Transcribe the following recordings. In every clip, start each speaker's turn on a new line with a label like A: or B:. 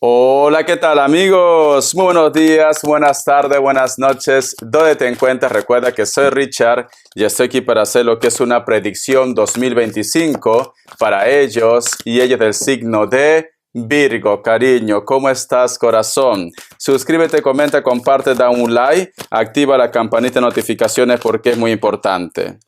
A: Hola, ¿qué tal amigos? Muy buenos días, buenas tardes, buenas noches. ¿Dónde te encuentras? Recuerda que soy Richard y estoy aquí para hacer lo que es una predicción 2025 para ellos y ellas del signo de Virgo. Cariño, ¿cómo estás, corazón? Suscríbete, comenta, comparte, da un like, activa la campanita de notificaciones porque es muy importante.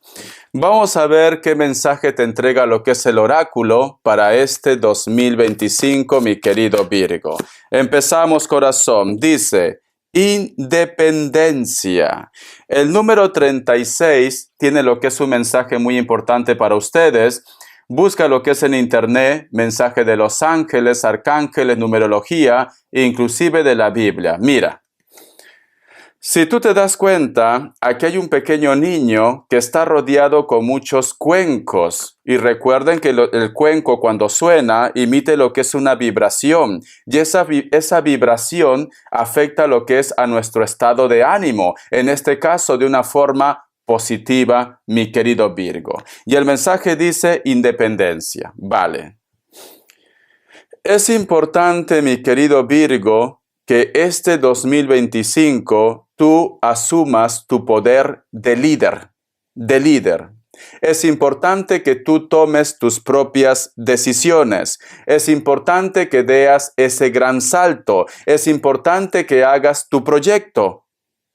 A: Vamos a ver qué mensaje te entrega lo que es el oráculo para este 2025, mi querido Virgo. Empezamos, corazón. Dice, independencia. El número 36 tiene lo que es un mensaje muy importante para ustedes. Busca lo que es en internet, mensaje de los ángeles, arcángeles, numerología, inclusive de la Biblia. Mira. Si tú te das cuenta, aquí hay un pequeño niño que está rodeado con muchos cuencos. Y recuerden que el cuenco cuando suena emite lo que es una vibración. Y esa vibración afecta lo que es a nuestro estado de ánimo. En este caso de una forma positiva, mi querido Virgo. Y el mensaje dice independencia. Vale. Es importante, mi querido Virgo, que este 2025 tú asumas tu poder de líder. Es importante que tú tomes tus propias decisiones. Es importante que deas ese gran salto. Es importante que hagas tu proyecto.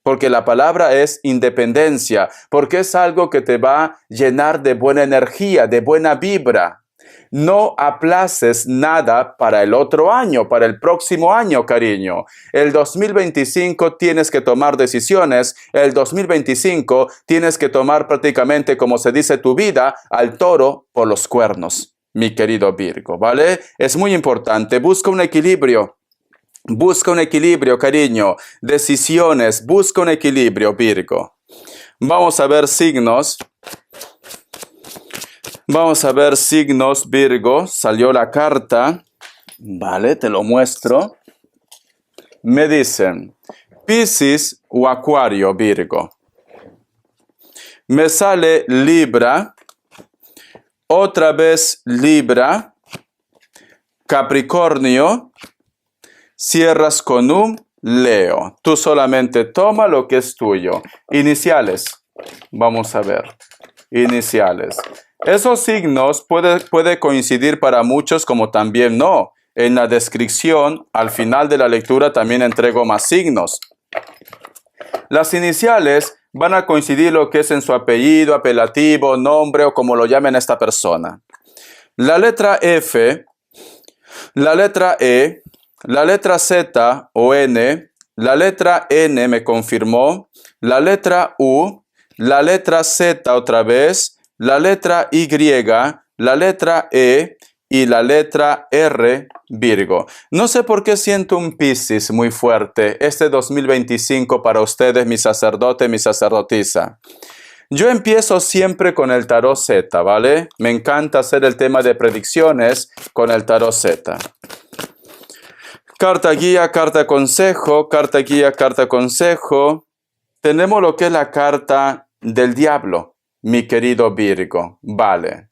A: Porque la palabra es independencia. Porque es algo que te va a llenar de buena energía, de buena vibra. No aplaces nada para el otro año, para el próximo año, cariño. El 2025 tienes que tomar decisiones. El 2025 tienes que tomar prácticamente, como se dice, tu vida al toro por los cuernos, mi querido Virgo, ¿vale? Es muy importante. Busca un equilibrio. Busca un equilibrio, cariño. Decisiones. Busca un equilibrio, Virgo. Vamos a ver signos. Vamos a ver signos, Virgo. Salió la carta. Vale, te lo muestro. Me dicen, Piscis o Acuario, Virgo. Me sale Libra. Otra vez Libra. Capricornio. Cierras con un Leo. Tú solamente toma lo que es tuyo. Iniciales. Vamos a ver. Iniciales. Esos signos puede coincidir para muchos como también no. En la descripción, al final de la lectura, también entrego más signos. Las iniciales van a coincidir lo que es en su apellido, apelativo, nombre o como lo llamen a esta persona. La letra F, la letra E, la letra Z o N, la letra N me confirmó, la letra U, la letra Z otra vez, la letra Y, la letra E y la letra R, Virgo. No sé por qué siento un Piscis muy fuerte este 2025 para ustedes, mi sacerdote, mi sacerdotisa. Yo empiezo siempre con el tarot Z, ¿vale? Me encanta hacer el tema de predicciones con el tarot Z. Carta guía, carta consejo, carta guía, carta consejo. Tenemos lo que es la carta del diablo, mi querido Virgo. Vale.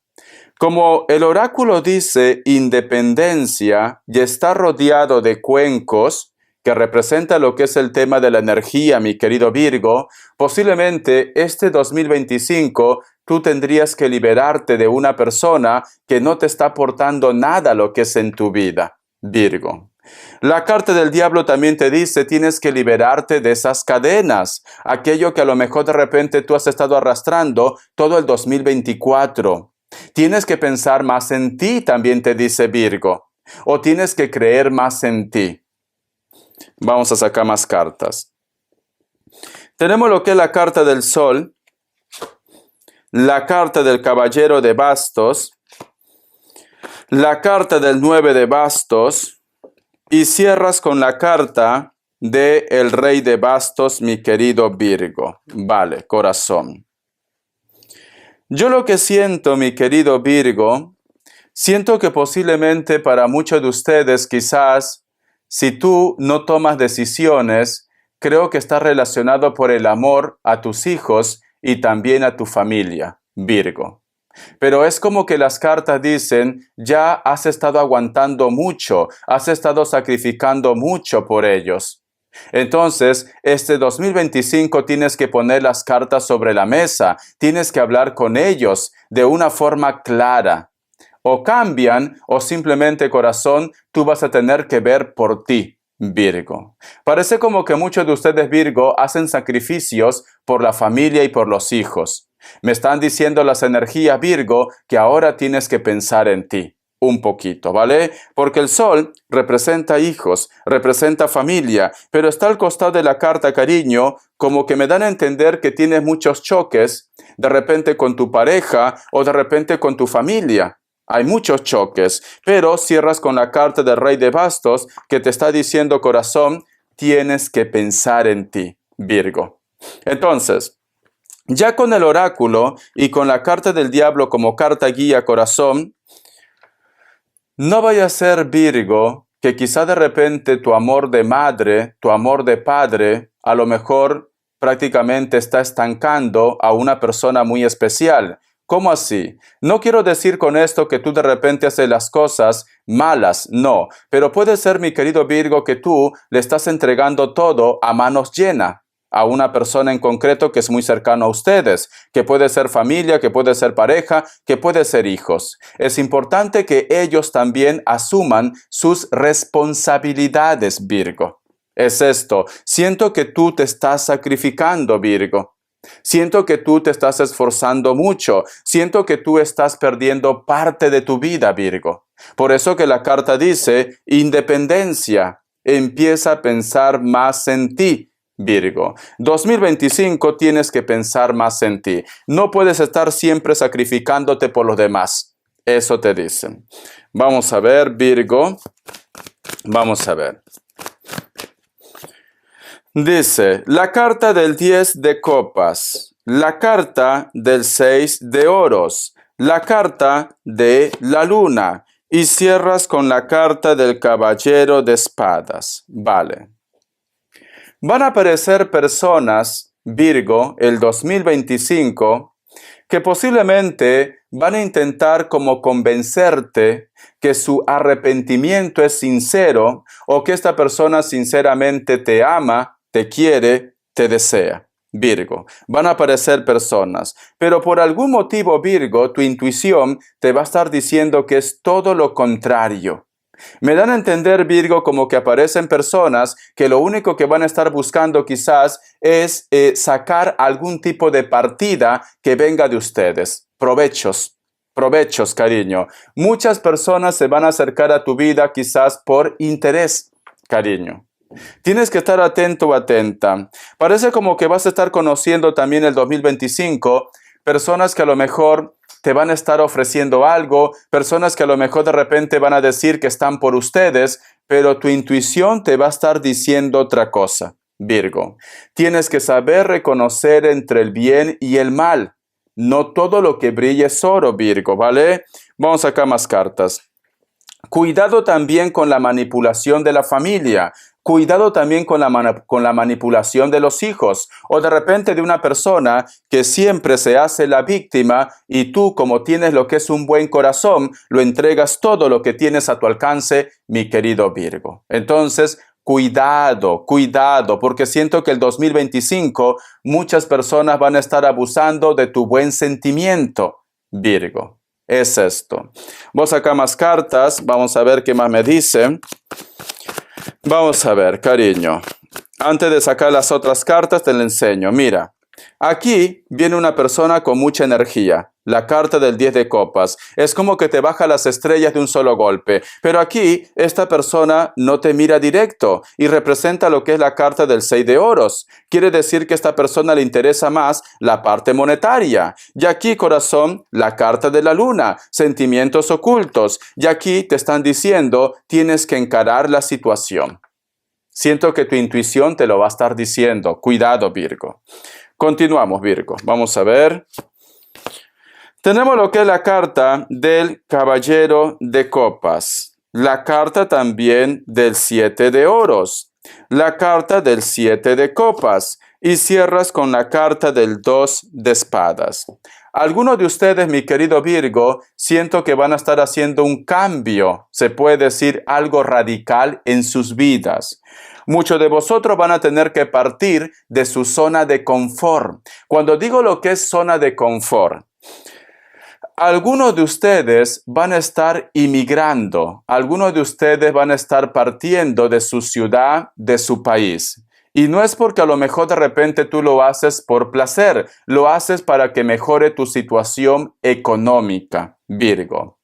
A: Como el oráculo dice independencia y está rodeado de cuencos, que representa lo que es el tema de la energía, mi querido Virgo, posiblemente este 2025 tú tendrías que liberarte de una persona que no te está aportando nada lo que es en tu vida, Virgo. La carta del diablo también te dice, tienes que liberarte de esas cadenas, aquello que a lo mejor de repente tú has estado arrastrando todo el 2024. Tienes que pensar más en ti, también te dice Virgo, o tienes que creer más en ti. Vamos a sacar más cartas. Tenemos lo que es la carta del sol, la carta del caballero de bastos, la carta del 9 de bastos, y cierras con la carta de el rey de bastos, mi querido Virgo. Vale, corazón. Yo lo que siento, mi querido Virgo, siento que posiblemente para muchos de ustedes quizás, si tú no tomas decisiones, creo que está relacionado por el amor a tus hijos y también a tu familia, Virgo. Pero es como que las cartas dicen, ya has estado aguantando mucho, has estado sacrificando mucho por ellos. Entonces, este 2025 tienes que poner las cartas sobre la mesa, tienes que hablar con ellos de una forma clara. O cambian o simplemente, corazón, tú vas a tener que ver por ti, Virgo. Parece como que muchos de ustedes, Virgo, hacen sacrificios por la familia y por los hijos. Me están diciendo las energías, Virgo, que ahora tienes que pensar en ti. Un poquito, ¿vale? Porque el sol representa hijos, representa familia, pero está al costado de la carta, cariño, como que me dan a entender que tienes muchos choques, de repente con tu pareja o de repente con tu familia. Hay muchos choques, pero cierras con la carta del Rey de Bastos que te está diciendo, corazón, tienes que pensar en ti, Virgo. Entonces, ya con el oráculo y con la carta del diablo como carta guía, corazón, no vaya a ser, Virgo, que quizá de repente tu amor de madre, tu amor de padre, a lo mejor prácticamente está estancando a una persona muy especial. ¿Cómo así? No quiero decir con esto que tú de repente haces las cosas malas, no. Pero puede ser, mi querido Virgo, que tú le estás entregando todo a manos llenas a una persona en concreto que es muy cercano a ustedes, que puede ser familia, que puede ser pareja, que puede ser hijos. Es importante que ellos también asuman sus responsabilidades, Virgo. Es esto. Siento que tú te estás sacrificando, Virgo. Siento que tú te estás esforzando mucho. Siento que tú estás perdiendo parte de tu vida, Virgo. Por eso que la carta dice, independencia. Empieza a pensar más en ti, Virgo. 2025 tienes que pensar más en ti. No puedes estar siempre sacrificándote por los demás. Eso te dicen. Vamos a ver, Virgo. Vamos a ver. Dice, la carta del 10 de copas, la carta del 6 de oros, la carta de la luna, y cierras con la carta del caballero de espadas. Vale. Van a aparecer personas, Virgo, el 2025, que posiblemente van a intentar como convencerte que su arrepentimiento es sincero o que esta persona sinceramente te ama, te quiere, te desea. Virgo, van a aparecer personas, pero por algún motivo, Virgo, tu intuición te va a estar diciendo que es todo lo contrario. Me dan a entender, Virgo, como que aparecen personas que lo único que van a estar buscando quizás es sacar algún tipo de partida que venga de ustedes. Provechos, cariño. Muchas personas se van a acercar a tu vida quizás por interés, cariño. Tienes que estar atento o atenta. Parece como que vas a estar conociendo también el 2025 personas que a lo mejor te van a estar ofreciendo algo, personas que a lo mejor de repente van a decir que están por ustedes, pero tu intuición te va a estar diciendo otra cosa, Virgo. Tienes que saber reconocer entre el bien y el mal. No todo lo que brilla es oro, Virgo, ¿vale? Vamos a sacar más cartas. Cuidado también con la manipulación de la familia. Cuidado también con la manipulación de los hijos o de repente de una persona que siempre se hace la víctima y tú, como tienes lo que es un buen corazón, lo entregas todo lo que tienes a tu alcance, mi querido Virgo. Entonces, cuidado, porque siento que el 2025 muchas personas van a estar abusando de tu buen sentimiento, Virgo. Es esto. Voy a sacar más cartas, vamos a ver qué más me dicen. Vamos a ver, cariño. Antes de sacar las otras cartas, te lo enseño. Mira, aquí viene una persona con mucha energía. La carta del 10 de copas. Es como que te baja las estrellas de un solo golpe. Pero aquí, esta persona no te mira directo y representa lo que es la carta del 6 de oros. Quiere decir que a esta persona le interesa más la parte monetaria. Y aquí, corazón, la carta de la luna. Sentimientos ocultos. Y aquí te están diciendo, tienes que encarar la situación. Siento que tu intuición te lo va a estar diciendo. Cuidado, Virgo. Continuamos, Virgo. Vamos a ver. Tenemos lo que es la carta del caballero de copas. La carta también del 7 de oros. La carta del 7 de copas. y cierras con la carta del 2 de espadas. Algunos de ustedes, mi querido Virgo, siento que van a estar haciendo un cambio, se puede decir algo radical en sus vidas. Muchos de vosotros van a tener que partir de su zona de confort. Cuando digo lo que es zona de confort, algunos de ustedes van a estar inmigrando, algunos de ustedes van a estar partiendo de su ciudad, de su país. Y no es porque a lo mejor de repente tú lo haces por placer, lo haces para que mejore tu situación económica, Virgo.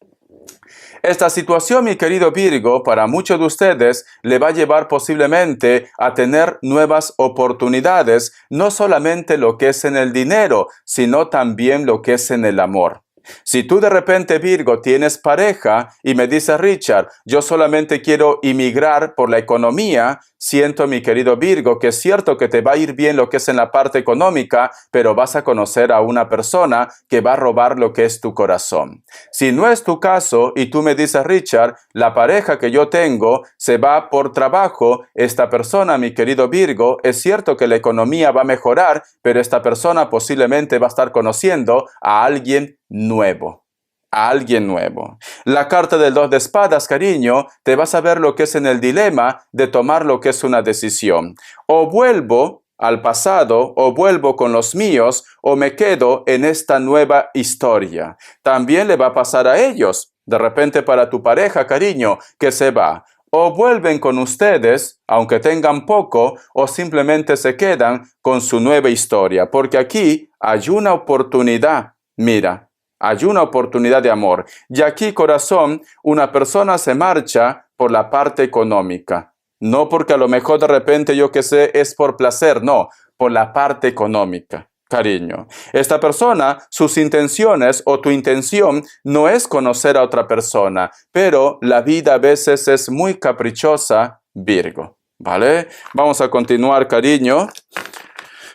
A: Esta situación, mi querido Virgo, para muchos de ustedes le va a llevar posiblemente a tener nuevas oportunidades, no solamente lo que es en el dinero, sino también lo que es en el amor. Si tú de repente, Virgo, tienes pareja y me dices, Richard, yo solamente quiero inmigrar por la economía, siento, mi querido Virgo, que es cierto que te va a ir bien lo que es en la parte económica, pero vas a conocer a una persona que va a robar lo que es tu corazón. Si no es tu caso y tú me dices, Richard, la pareja que yo tengo se va por trabajo, esta persona, mi querido Virgo, es cierto que la economía va a mejorar, pero esta persona posiblemente va a estar conociendo a alguien nuevo. A alguien nuevo. La carta del 2 de espadas, cariño, te vas a ver lo que es en el dilema de tomar lo que es una decisión. O vuelvo al pasado, o vuelvo con los míos, o me quedo en esta nueva historia. También le va a pasar a ellos. De repente para tu pareja, cariño, que se va. O vuelven con ustedes, aunque tengan poco, o simplemente se quedan con su nueva historia. Porque aquí hay una oportunidad. Mira. Hay una oportunidad de amor. Y aquí, corazón, una persona se marcha por la parte económica. No porque a lo mejor de repente, yo que sé, es por placer. No, por la parte económica, cariño. Esta persona, sus intenciones o tu intención no es conocer a otra persona. Pero la vida a veces es muy caprichosa, Virgo. ¿Vale? Vamos a continuar, cariño.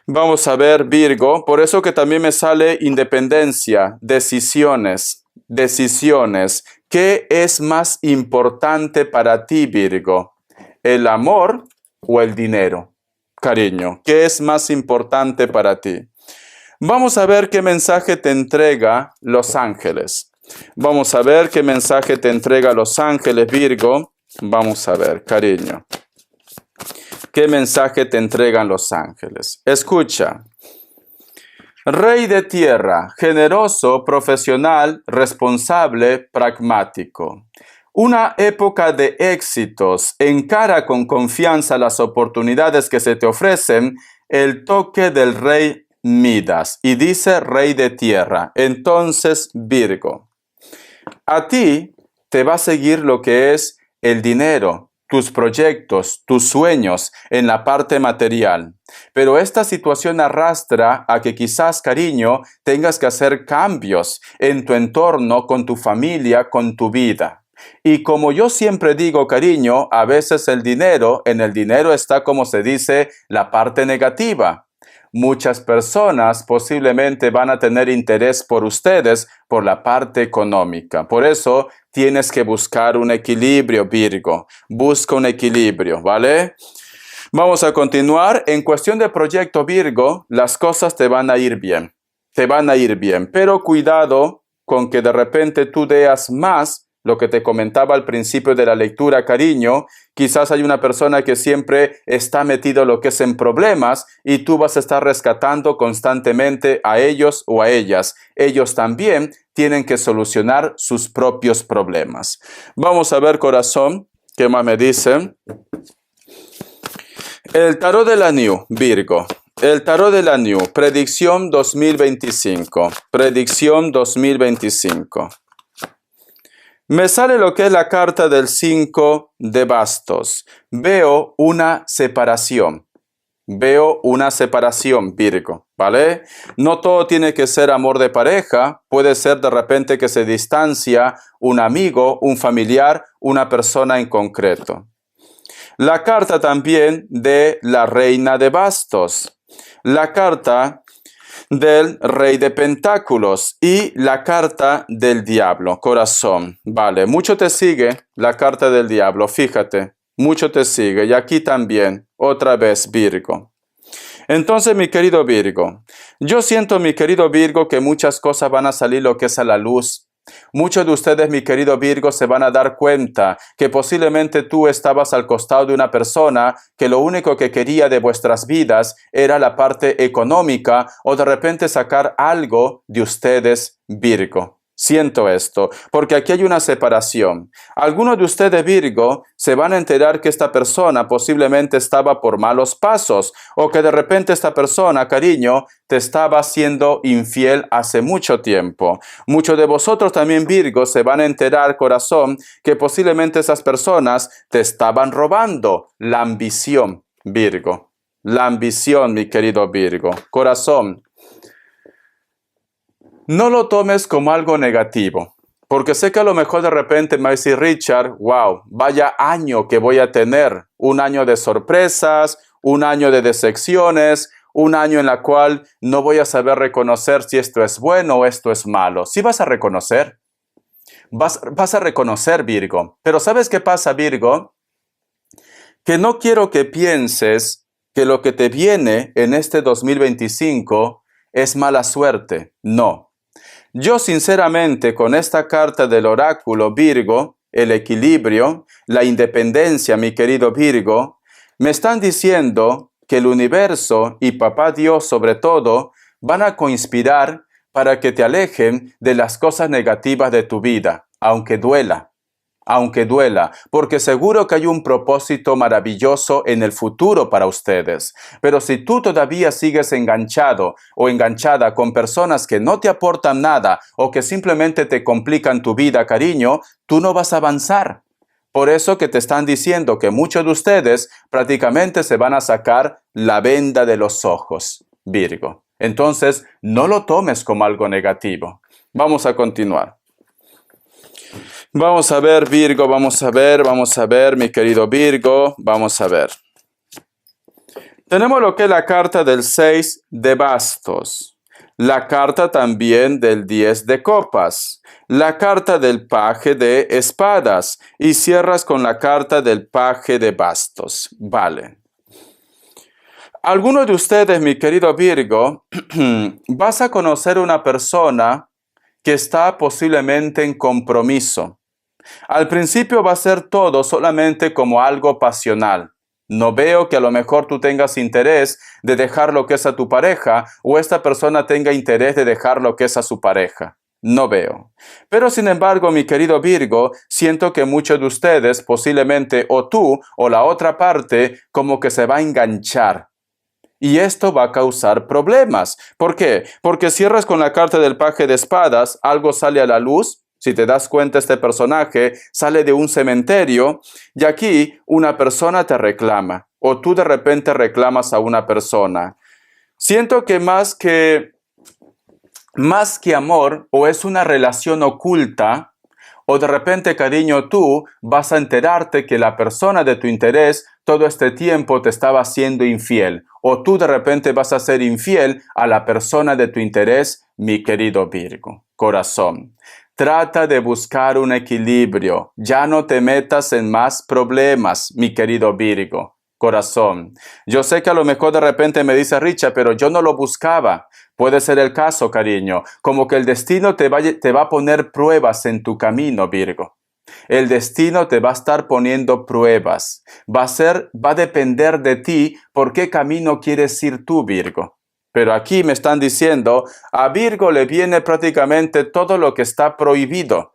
A: Vamos a ver, Virgo, por eso que también me sale independencia, decisiones. ¿Qué es más importante para ti, Virgo? ¿El amor o el dinero? Cariño, ¿qué es más importante para ti? Vamos a ver qué mensaje te entrega los ángeles. Vamos a ver qué mensaje te entrega los ángeles, Virgo. Vamos a ver, cariño. ¿Qué mensaje te entregan los ángeles? Escucha. Rey de tierra, generoso, profesional, responsable, pragmático. Una época de éxitos. Encara con confianza las oportunidades que se te ofrecen. El toque del rey Midas. Y dice rey de tierra. Entonces, Virgo, a ti te va a seguir lo que es el dinero, tus proyectos, tus sueños en la parte material. Pero esta situación arrastra a que quizás, cariño, tengas que hacer cambios en tu entorno, con tu familia, con tu vida. Y como yo siempre digo, cariño, a veces en el dinero está, como se dice, la parte negativa. Muchas personas posiblemente van a tener interés por ustedes por la parte económica. Por eso tienes que buscar un equilibrio, Virgo. Busca un equilibrio, ¿vale? Vamos a continuar. En cuestión de proyecto, Virgo, las cosas te van a ir bien. Te van a ir bien. Pero cuidado con que de repente tú veas más lo que te comentaba al principio de la lectura, cariño. Quizás hay una persona que siempre está metido lo que es en problemas y tú vas a estar rescatando constantemente a ellos o a ellas. Ellos también tienen que solucionar sus propios problemas. Vamos a ver, corazón, ¿qué más me dicen? El tarot de la New, Virgo. El tarot de la New, predicción 2025. Predicción 2025. Me sale lo que es la carta del 5 de bastos. Veo una separación. Veo una separación, Virgo, ¿vale? No todo tiene que ser amor de pareja. Puede ser de repente que se distancia un amigo, un familiar, una persona en concreto. La carta también de la reina de bastos. La carta del rey de pentáculos y la carta del diablo, corazón. Vale, mucho te sigue la carta del diablo, fíjate, mucho te sigue. Y aquí también, otra vez, Virgo. Entonces, mi querido Virgo, yo siento, mi querido Virgo, que muchas cosas van a salir lo que es a la luz. Muchos de ustedes, mi querido Virgo, se van a dar cuenta que posiblemente tú estabas al costado de una persona que lo único que quería de vuestras vidas era la parte económica o de repente sacar algo de ustedes, Virgo. Siento esto, porque aquí hay una separación. Algunos de ustedes, Virgo, se van a enterar que esta persona posiblemente estaba por malos pasos o que de repente esta persona, cariño, te estaba siendo infiel hace mucho tiempo. Muchos de vosotros también, Virgo, se van a enterar, corazón, que posiblemente esas personas te estaban robando. La ambición, Virgo. La ambición, mi querido Virgo. Corazón. No lo tomes como algo negativo, porque sé que a lo mejor de repente me va a decir Richard, wow, vaya año que voy a tener, un año de sorpresas, un año de decepciones, un año en la cual no voy a saber reconocer si esto es bueno o esto es malo. Sí vas a reconocer, vas a reconocer, Virgo, pero ¿sabes qué pasa, Virgo? Que no quiero que pienses que lo que te viene en este 2025 es mala suerte, no. Yo sinceramente con esta carta del oráculo Virgo, el equilibrio, la independencia, mi querido Virgo, me están diciendo que el universo y Papá Dios sobre todo van a conspirar para que te alejen de las cosas negativas de tu vida, aunque duela. Porque seguro que hay un propósito maravilloso en el futuro para ustedes. Pero si tú todavía sigues enganchado o enganchada con personas que no te aportan nada o que simplemente te complican tu vida, cariño, tú no vas a avanzar. Por eso que te están diciendo que muchos de ustedes prácticamente se van a sacar la venda de los ojos, Virgo. Entonces, no lo tomes como algo negativo. Vamos a continuar. Vamos a ver, Virgo, vamos a ver, mi querido Virgo, vamos a ver. Tenemos lo que es la carta del 6 de bastos, la carta también del 10 de copas, la carta del paje de espadas y cierras con la carta del paje de bastos. Vale. Algunos de ustedes, mi querido Virgo, vas a conocer una persona que está posiblemente en compromiso. Al principio va a ser todo solamente como algo pasional. No veo que a lo mejor tú tengas interés de dejar lo que es a tu pareja o esta persona tenga interés de dejar lo que es a su pareja. No veo. Pero sin embargo, mi querido Virgo, siento que muchos de ustedes, posiblemente o tú o la otra parte, como que se va a enganchar. Y esto va a causar problemas. ¿Por qué? Porque cierras con la carta del paje de espadas, algo sale a la luz. Si te das cuenta, este personaje sale de un cementerio y aquí una persona te reclama o tú de repente reclamas a una persona. Siento que más que amor o es una relación oculta o de repente, cariño, tú vas a enterarte que la persona de tu interés todo este tiempo te estaba siendo infiel o tú de repente vas a ser infiel a la persona de tu interés, mi querido Virgo, corazón. Trata de buscar un equilibrio. Ya no te metas en más problemas, mi querido Virgo, corazón. Yo sé que a lo mejor de repente me dice Richard, pero yo no lo buscaba. Puede ser el caso, cariño, como que el destino te va a poner pruebas en tu camino, Virgo. El destino te va a estar poniendo pruebas. Va a depender de ti por qué camino quieres ir tú, Virgo. Pero aquí me están diciendo, a Virgo le viene prácticamente todo lo que está prohibido.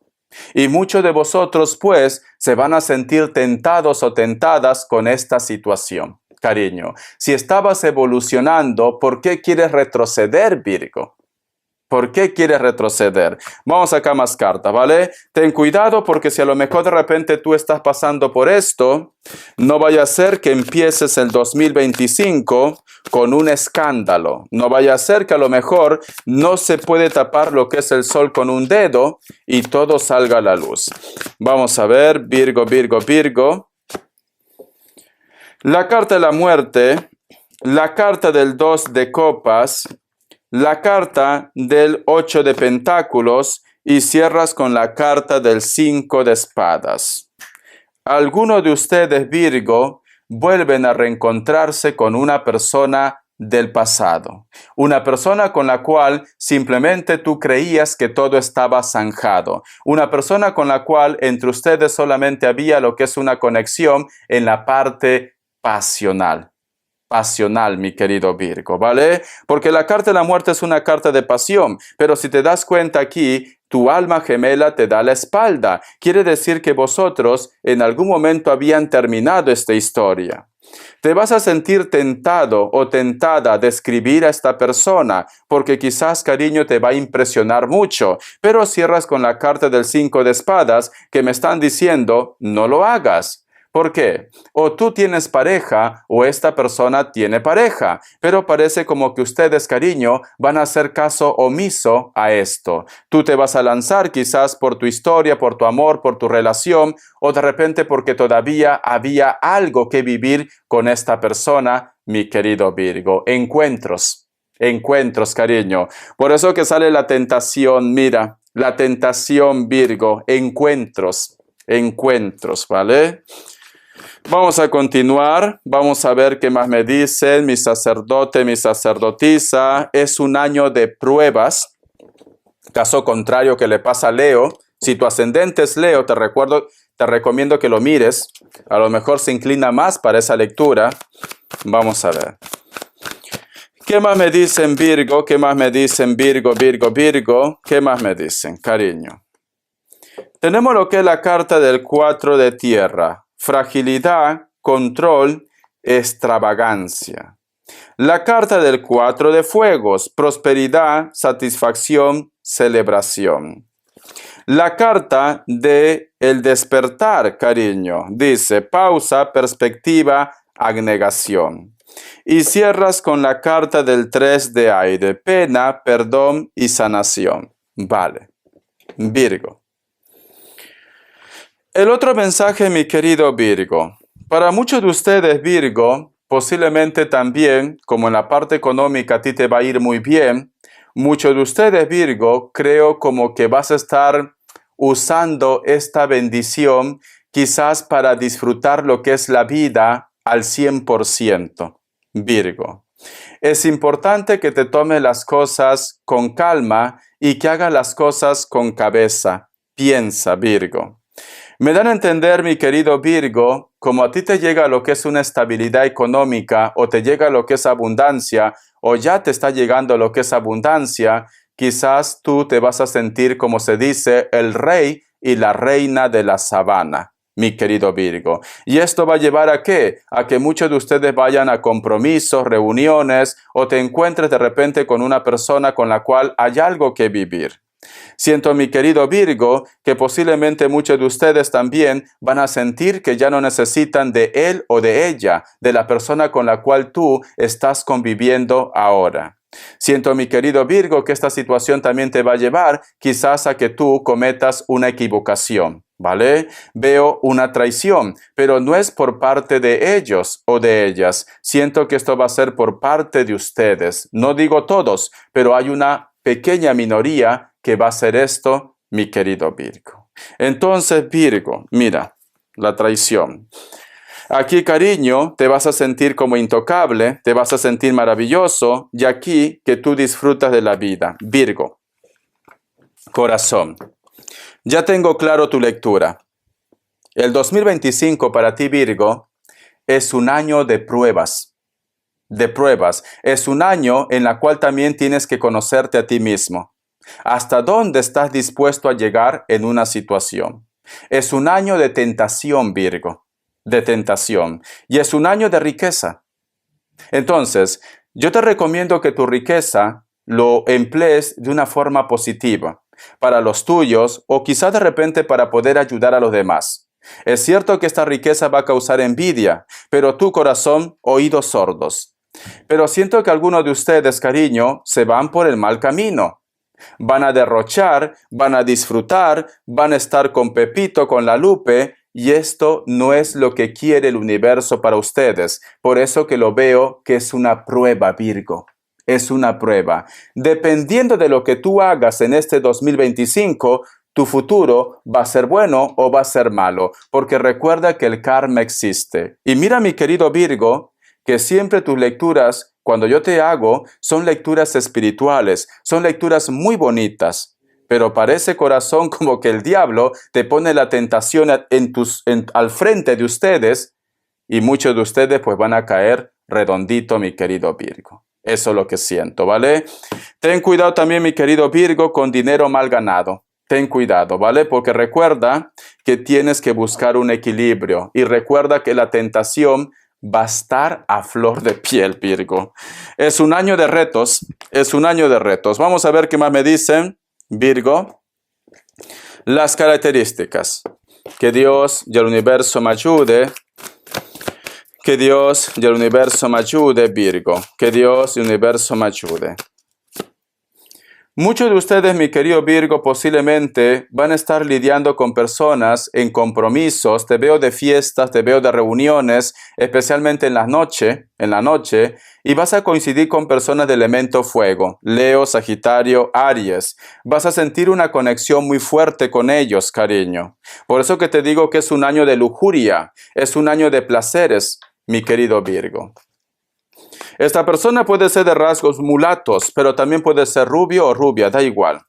A: Y muchos de vosotros, pues, se van a sentir tentados o tentadas con esta situación. Cariño, si estabas evolucionando, ¿por qué quieres retroceder, Virgo? ¿Por qué quieres retroceder? Vamos acá más cartas, ¿vale? Ten cuidado porque si a lo mejor de repente tú estás pasando por esto, no vaya a ser que empieces el 2025 con un escándalo. No vaya a ser que a lo mejor no se puede tapar lo que es el sol con un dedo y todo salga a la luz. Vamos a ver, Virgo, Virgo, Virgo. La carta de la muerte, la carta del 2 de copas, la carta del 8 de pentáculos y cierras con la carta del 5 de espadas. Algunos de ustedes, Virgo, vuelven a reencontrarse con una persona del pasado. Una persona con la cual simplemente tú creías que todo estaba zanjado. Una persona con la cual entre ustedes solamente había lo que es una conexión en la parte pasional. Pasional, mi querido Virgo, ¿vale? Porque la carta de la muerte es una carta de pasión, pero si te das cuenta aquí, tu alma gemela te da la espalda. Quiere decir que vosotros en algún momento habían terminado esta historia. Te vas a sentir tentado o tentada de escribir a esta persona, porque quizás, cariño, te va a impresionar mucho, pero cierras con la carta del 5 de espadas que me están diciendo, no lo hagas. ¿Por qué? O tú tienes pareja o esta persona tiene pareja, pero parece como que ustedes, cariño, van a hacer caso omiso a esto. Tú te vas a lanzar quizás por tu historia, por tu amor, por tu relación, o de repente porque todavía había algo que vivir con esta persona, mi querido Virgo. Encuentros, cariño. Por eso que sale la tentación, mira, la tentación, Virgo, encuentros, ¿vale? Vamos a continuar, vamos a ver qué más me dicen, mi sacerdote, mi sacerdotisa. Es un año de pruebas, caso contrario que le pasa a Leo. Si tu ascendente es Leo, te recomiendo que lo mires, a lo mejor se inclina más para esa lectura. Vamos a ver. ¿Qué más me dicen, Virgo? ¿Qué más me dicen, Virgo? ¿Qué más me dicen, cariño? Tenemos lo que es la carta del 4 de tierra. Fragilidad, control, extravagancia. La carta del 4 de fuegos, prosperidad, satisfacción, celebración. La carta de el despertar, cariño, dice pausa, perspectiva, abnegación. Y cierras con la carta del 3 de aire, pena, perdón y sanación. Vale, Virgo. El otro mensaje, mi querido Virgo. Para muchos de ustedes, Virgo, posiblemente también, como en la parte económica a ti te va a ir muy bien, muchos de ustedes, Virgo, creo como que vas a estar usando esta bendición quizás para disfrutar lo que es la vida al 100%, Virgo. Es importante que te tomes las cosas con calma y que hagas las cosas con cabeza. Piensa, Virgo. Me dan a entender, mi querido Virgo, como a ti te llega lo que es una estabilidad económica o te llega lo que es abundancia o ya te está llegando lo que es abundancia, quizás tú te vas a sentir, como se dice, el rey y la reina de la sabana, mi querido Virgo. ¿Y esto va a llevar a qué? A que muchos de ustedes vayan a compromisos, reuniones o te encuentres de repente con una persona con la cual hay algo que vivir. Siento, mi querido Virgo, que posiblemente muchos de ustedes también van a sentir que ya no necesitan de él o de ella, de la persona con la cual tú estás conviviendo ahora. Siento, mi querido Virgo, que esta situación también te va a llevar quizás a que tú cometas una equivocación, ¿vale? Veo una traición, pero no es por parte de ellos o de ellas. Siento que esto va a ser por parte de ustedes. No digo todos, pero hay una pequeña minoría que va a hacer esto, mi querido Virgo. Entonces, Virgo, mira, la traición. Aquí, cariño, te vas a sentir como intocable, te vas a sentir maravilloso, y aquí que tú disfrutas de la vida. Virgo, corazón, ya tengo claro tu lectura. El 2025 para ti, Virgo, es un año de pruebas. Es un año en el cual también tienes que conocerte a ti mismo. ¿Hasta dónde estás dispuesto a llegar en una situación? Es un año de tentación, Virgo, de tentación. Y es un año de riqueza. Entonces, yo te recomiendo que tu riqueza lo emplees de una forma positiva, para los tuyos o quizás de repente para poder ayudar a los demás. Es cierto que esta riqueza va a causar envidia, pero tu corazón, oídos sordos. Pero siento que algunos de ustedes, cariño, se van por el mal camino. Van a derrochar, van a disfrutar, van a estar con Pepito, con la Lupe, y esto no es lo que quiere el universo para ustedes. Por eso que lo veo que es una prueba, Virgo. Es una prueba. Dependiendo de lo que tú hagas en este 2025, tu futuro va a ser bueno o va a ser malo, porque recuerda que el karma existe. Y mira, mi querido Virgo, que siempre tus lecturas cuando yo te hago, son lecturas espirituales, son lecturas muy bonitas. Pero parece, corazón, como que el diablo te pone la tentación al frente de ustedes y muchos de ustedes pues van a caer redondito, mi querido Virgo. Eso es lo que siento, ¿vale? Ten cuidado también, mi querido Virgo, con dinero mal ganado. Ten cuidado, ¿vale? Porque recuerda que tienes que buscar un equilibrio y recuerda que la tentación va a estar a flor de piel, Virgo. Es un año de retos, es un año de retos. Vamos a ver qué más me dicen, Virgo. Las características. Que Dios y el universo me ayude. Que Dios y el universo me ayude, Virgo. Que Dios y el universo me ayude. Muchos de ustedes, mi querido Virgo, posiblemente van a estar lidiando con personas en compromisos. Te veo de fiestas, te veo de reuniones, especialmente en la noche, y vas a coincidir con personas de elemento fuego, Leo, Sagitario, Aries. Vas a sentir una conexión muy fuerte con ellos, cariño. Por eso que te digo que es un año de lujuria, es un año de placeres, mi querido Virgo. Esta persona puede ser de rasgos mulatos, pero también puede ser rubio o rubia, da igual.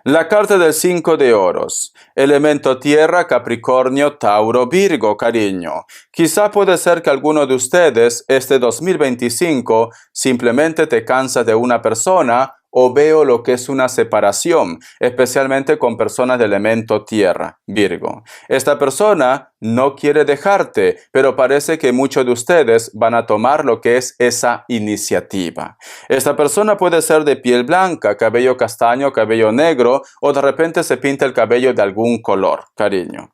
A: La carta del 5 de oros. Elemento tierra, Capricornio, Tauro, Virgo, cariño. Quizá puede ser que alguno de ustedes, este 2025, simplemente te cansa de una persona o veo lo que es una separación, especialmente con personas de elemento tierra, Virgo. Esta persona no quiere dejarte, pero parece que muchos de ustedes van a tomar lo que es esa iniciativa. Esta persona puede ser de piel blanca, cabello castaño, cabello negro, o de repente se pinta el cabello de algún color, cariño.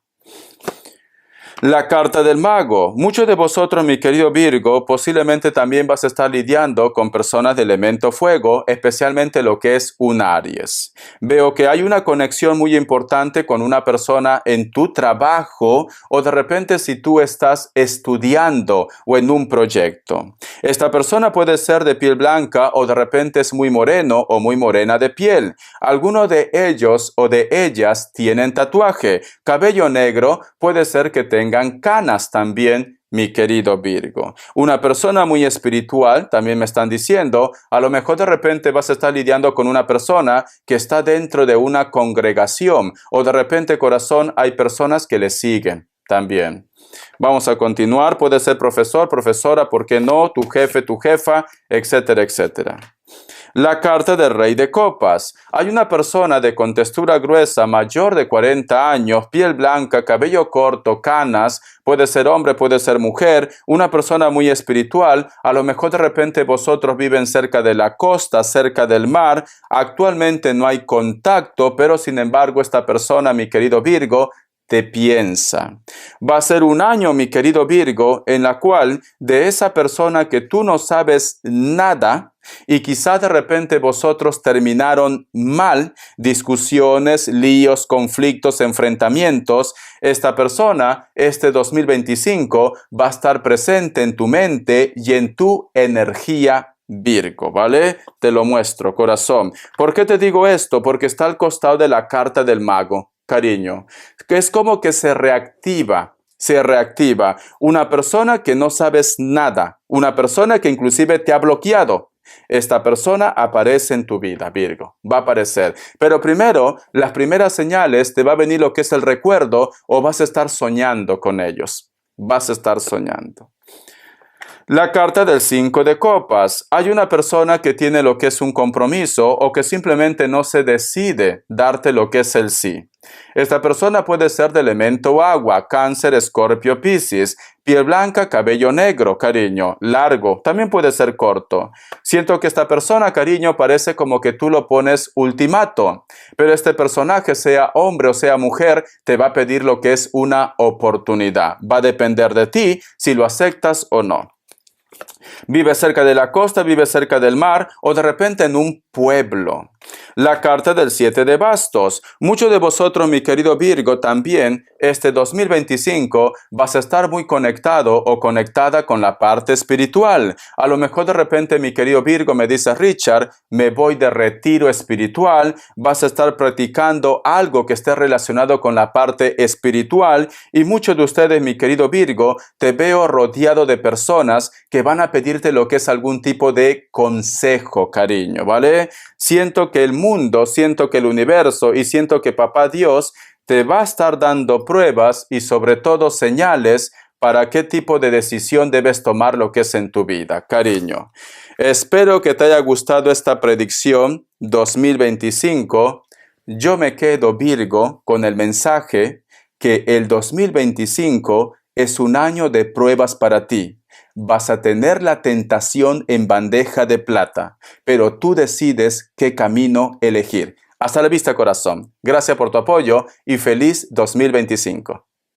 A: La carta del mago. Muchos de vosotros, mi querido Virgo, posiblemente también vas a estar lidiando con personas de elemento fuego, especialmente lo que es un Aries. Veo que hay una conexión muy importante con una persona en tu trabajo o de repente si tú estás estudiando o en un proyecto. Esta persona puede ser de piel blanca o de repente es muy moreno o muy morena de piel. Algunos de ellos o de ellas tienen tatuaje. Cabello negro, puede ser que tengan canas también, mi querido Virgo. Una persona muy espiritual, también me están diciendo, a lo mejor de repente vas a estar lidiando con una persona que está dentro de una congregación o de repente, corazón, hay personas que le siguen también. Vamos a continuar, puede ser profesor, profesora, ¿por qué no? Tu jefe, tu jefa, etcétera, etcétera. La carta del rey de copas. Hay una persona de contextura gruesa, mayor de 40 años, piel blanca, cabello corto, canas, puede ser hombre, puede ser mujer, una persona muy espiritual. A lo mejor de repente vosotros viven cerca de la costa, cerca del mar. Actualmente no hay contacto, pero sin embargo esta persona, mi querido Virgo, te piensa. Va a ser un año, mi querido Virgo, en la cual de esa persona que tú no sabes nada y quizá de repente vosotros terminaron mal, discusiones, líos, conflictos, enfrentamientos, esta persona, este 2025, va a estar presente en tu mente y en tu energía, Virgo, ¿vale? Te lo muestro, corazón. ¿Por qué te digo esto? Porque está al costado de la carta del mago. Cariño, que es como que se reactiva una persona que no sabes nada, una persona que inclusive te ha bloqueado. Esta persona aparece en tu vida, Virgo, va a aparecer. Pero primero, las primeras señales te va a venir lo que es el recuerdo o vas a estar soñando con ellos. Vas a estar soñando. La carta del 5 de copas. Hay una persona que tiene lo que es un compromiso o que simplemente no se decide darte lo que es el sí. Esta persona puede ser de elemento agua, Cáncer, Escorpio, Piscis, piel blanca, cabello negro, cariño, largo, también puede ser corto. Siento que esta persona, cariño, parece como que tú lo pones ultimato, pero este personaje, sea hombre o sea mujer, te va a pedir lo que es una oportunidad. Va a depender de ti si lo aceptas o no. Vive cerca de la costa, vive cerca del mar o de repente en un pueblo. La carta del 7 de bastos. Muchos de vosotros, mi querido Virgo, también este 2025 vas a estar muy conectado o conectada con la parte espiritual. A lo mejor de repente, mi querido Virgo, me dice Richard, me voy de retiro espiritual. Vas a estar practicando algo que esté relacionado con la parte espiritual y muchos de ustedes, mi querido Virgo, te veo rodeado de personas que van a pedir pedirte lo que es algún tipo de consejo, cariño, ¿vale? Siento que el mundo, siento que el universo y siento que Papá Dios te va a estar dando pruebas y sobre todo señales para qué tipo de decisión debes tomar lo que es en tu vida, cariño. Espero que te haya gustado esta predicción 2025. Yo me quedo, Virgo, con el mensaje que el 2025 es un año de pruebas para ti. Vas a tener la tentación en bandeja de plata, pero tú decides qué camino elegir. Hasta la vista, corazón. Gracias por tu apoyo y feliz 2025.